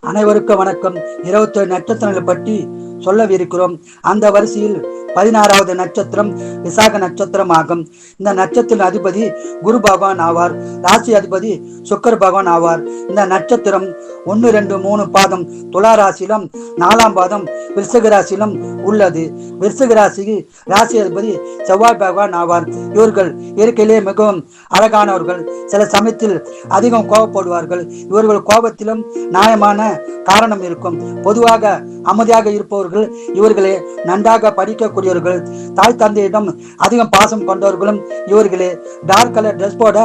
அனைவருக்கும் வணக்கம். 27 நட்சத்திரங்களை பற்றி சொல்லவிருக்கிறோம். அந்த வரிசையில் 16வது நட்சத்திரம் விசாக நட்சத்திரம் ஆகும். இந்த நட்சத்திர அதிபதி குரு பகவான் ஆவார். ராசி அதிபதி சுக்கர பகவான் ஆவார். இந்த நட்சத்திரம் 1, 2, 3 பாதம் துலா ராசியிலும் 4ஆம் பாதம் விருச்சிக ராசியிலும் உள்ளது. விருச்சிக ராசிக்கு ராசி அதிபதி செவ்வாய் பகவான் ஆவார். இவர்கள் இயற்கையிலே மிகவும் அழகானவர்கள். சில சமயத்தில் அதிகம் கோபப்படுவார்கள். இவர்கள் கோபத்திலும் நியாயமான காரணம் இருக்கும். பொதுவாக அமைதியாக இருப்பவர்கள் இவர்களே. நன்றாக படிக்கக்கூடியவர்கள். தாய் தந்தையிடம் அதிகம் பாசம் கொண்டவர்களும் இவர்களே. டார்க் கலர் ட்ரெஸ் போட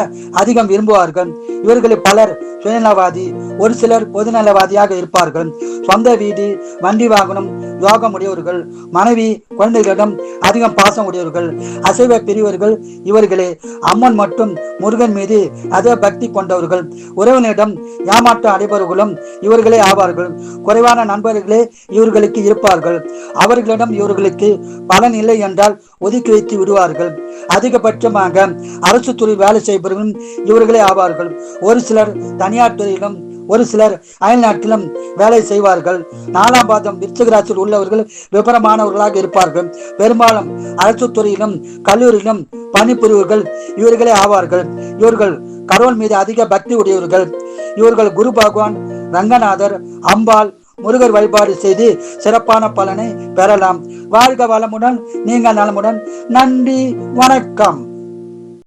அதிகம் விரும்புவார்கள். இவர்களில் பலர் சுயநலவாதி, ஒரு சிலர் பொதுநலவாதியாக இருப்பார்கள். சொந்த வீடு, வண்டி வாகனம், யோகம் உடையவர்கள். மனைவி, குழந்தைகளிடம் அதிகம் பாசம் உடையவர்கள். அசைவ பிரிவர்கள் இவர்களே. அம்மன் மற்றும் முருகன் மீது அதே பக்தி கொண்டவர்கள். உறவினரிடம் ஏமாற்றம் அடைபவர்களும் இவர்களே ஆவார்கள். குறைவான நண்பர்களே இவர்களுக்கு இருப்பார்கள். அவர்களிடம் இவர்களுக்கு பலன் இல்லை என்றால் ஒதுக்கி வைத்து விடுவார்கள். அதிகபட்சமாக அரசு துறையில் வேலை செய்பவர்களும் இவர்களே ஆவார்கள். ஒரு சிலர் தனியார் துறையிலும் ஒரு சிலர் அயல்நாட்டிலும் வேலை செய்வார்கள். 4ஆம் பாதம் விருச்சிக ராசியில் உள்ளவர்கள் விபரமானவர்களாக இருப்பார்கள். பெரும்பாலும் அரசு துறையிலும் கல்லூரியிலும் பணிபுரிவர்கள் இவர்களே ஆவார்கள். இவர்கள் கடவுள் மீது அதிக பக்தி உடையவர்கள். இவர்கள் குரு பகவான், ரங்கநாதர், அம்பாள், முருகர் வழிபாடு செய்து சிறப்பான பலனை பெறலாம். வாழ்க வளமுடன், நீங்கள் நலமுடன். நன்றி, வணக்கம்.